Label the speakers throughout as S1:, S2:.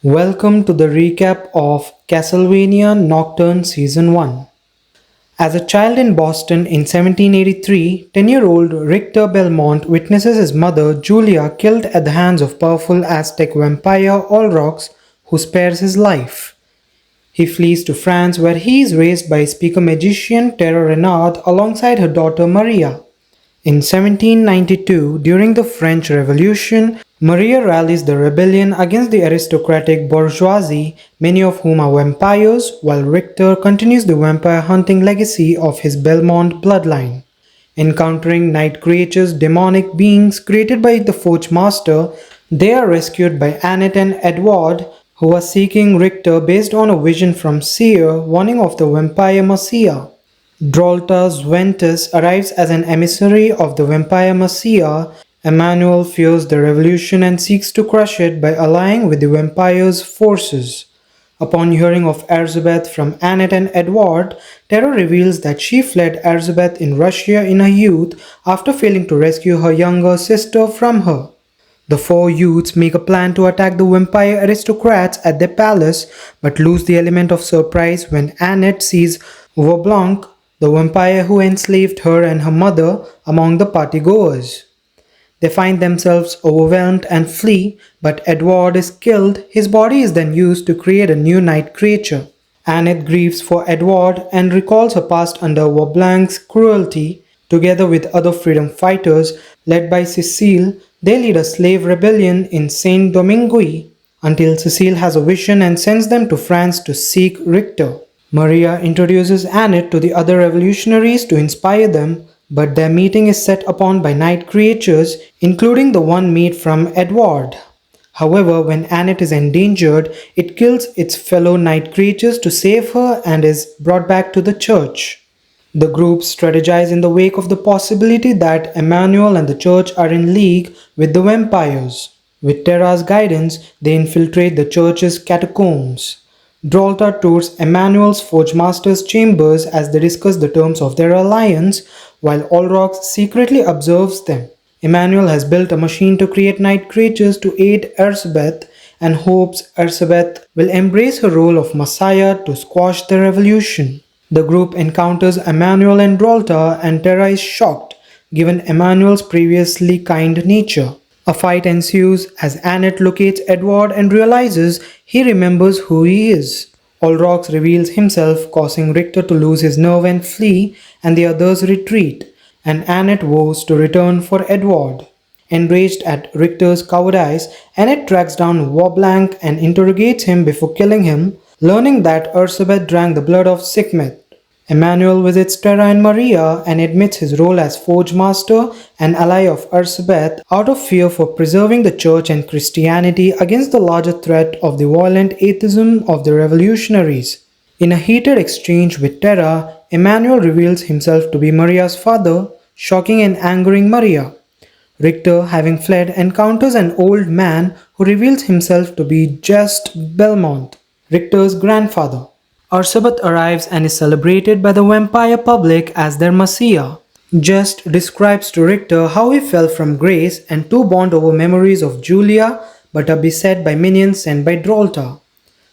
S1: Welcome to the recap of Castlevania Nocturne Season 1. As a child in Boston in 1783, 10-year-old Richter Belmont witnesses his mother Julia killed at the hands of powerful Aztec vampire Olrox, who spares his life. He flees to France where he is raised by speaker magician Terra Renard alongside her daughter Maria. In 1792, during the French Revolution, Maria rallies the rebellion against the aristocratic bourgeoisie, many of whom are vampires, while Richter continues the vampire hunting legacy of his Belmont bloodline. Encountering night creatures, demonic beings created by the Forge Master, they are rescued by Annette and Edward, who are seeking Richter based on a vision from Seer warning of the vampire Messiah. Drolta Zuentus arrives as an emissary of the vampire Messiah. Emmanuel fears the revolution and seeks to crush it by allying with the vampire's forces. Upon hearing of Elizabeth from Annette and Edward, Terror reveals that she fled Elizabeth in Russia in her youth after failing to rescue her younger sister from her. The four youths make a plan to attack the vampire aristocrats at their palace, but lose the element of surprise when Annette sees Vaublanc, the vampire who enslaved her and her mother, among the partygoers. They find themselves overwhelmed and flee, but Edward is killed. His body is then used to create a new night creature. Annette grieves for Edward and recalls her past under Vaublanc's cruelty. Together with other freedom fighters, led by Cecile, they lead a slave rebellion in Saint Domingue until Cecile has a vision and sends them to France to seek Richter. Maria introduces Annette to the other revolutionaries to inspire them, but their meeting is set upon by night creatures, including the one made from Edward. However, when Annette is endangered, it kills its fellow night creatures to save her and is brought back to the church. The group strategize in the wake of the possibility that Emmanuel and the church are in league with the vampires. With Terra's guidance, they infiltrate the church's catacombs. Drolta tours Emmanuel's Forge Master's chambers as they discuss the terms of their alliance, while Olrox secretly observes them. Emmanuel has built a machine to create night creatures to aid Elizabeth and hopes Elizabeth will embrace her role of Messiah to squash the revolution. The group encounters Emmanuel and Drolta, and Terra is shocked, given Emmanuel's previously kind nature. A fight ensues as Annette locates Edward and realizes he remembers who he is. Olrox reveals himself, causing Richter to lose his nerve and flee, and the others retreat, and Annette vows to return for Edward. Enraged at Richter's cowardice, Annette tracks down Vaublanc and interrogates him before killing him, learning that Elizabeth drank the blood of Sekhmet. Emmanuel visits Terra and Maria and admits his role as Forge Master and ally of Elizabeth out of fear for preserving the Church and Christianity against the larger threat of the violent atheism of the revolutionaries. In a heated exchange with Terra, Emmanuel reveals himself to be Maria's father, shocking and angering Maria. Richter, having fled, encounters an old man who reveals himself to be Just Belmont, Richter's grandfather. Elizabeth arrives and is celebrated by the vampire public as their messiah. Just describes to Richter how he fell from grace and two bond over memories of Julia but are beset by minions sent by Drolta.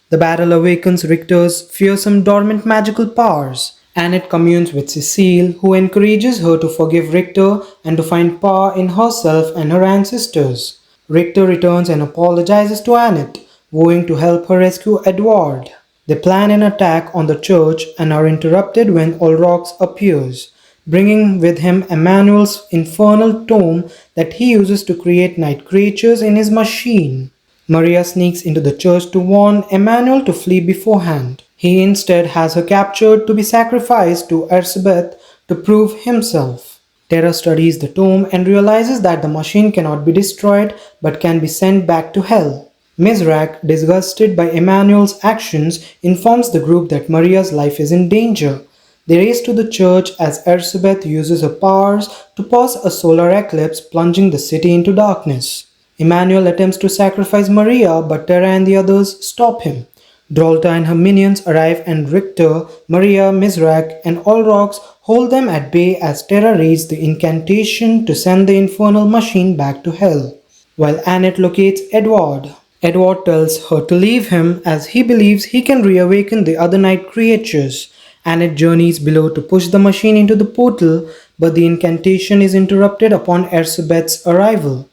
S1: The battle awakens Richter's fearsome dormant magical powers. Annette communes with Cecile, who encourages her to forgive Richter and to find power in herself and her ancestors. Richter returns and apologizes to Annette, vowing to help her rescue Edward. They plan an attack on the church and are interrupted when Olrox appears, bringing with him Emmanuel's infernal tome that he uses to create night creatures in his machine. Maria sneaks into the church to warn Emmanuel to flee beforehand. He instead has her captured to be sacrificed to Elizabeth to prove himself. Terra studies the tome and realizes that the machine cannot be destroyed but can be sent back to hell. Mizrak, disgusted by Emmanuel's actions, informs the group that Maria's life is in danger. They race to the church as Elizabeth uses her powers to cause a solar eclipse, plunging the city into darkness. Emmanuel attempts to sacrifice Maria, but Terra and the others stop him. Drolta and her minions arrive and Richter, Maria, Mizrak, and Olrox hold them at bay as Terra reads the incantation to send the infernal machine back to hell, while Annette locates Edward. Edward tells her to leave him as he believes he can reawaken the other night creatures. Annette journeys below to push the machine into the portal, but the incantation is interrupted upon Erzsébet's arrival.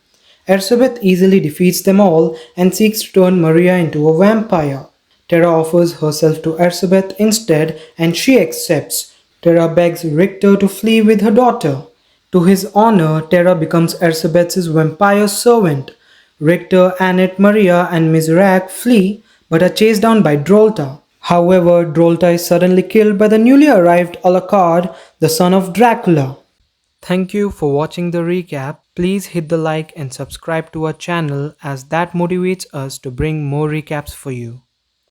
S1: Erzsébet easily defeats them all and seeks to turn Maria into a vampire. Terra offers herself to Erzsébet instead and she accepts. Terra begs Richter to flee with her daughter. To his honor, Terra becomes Erzsébet's vampire servant. Richter, Annette, Maria, and Mizrak flee but are chased down by Drolta. However, Drolta is suddenly killed by the newly arrived Alucard, the son of Dracula. Thank you for watching the recap. Please hit the like and subscribe to our channel as that motivates us to bring more recaps for you.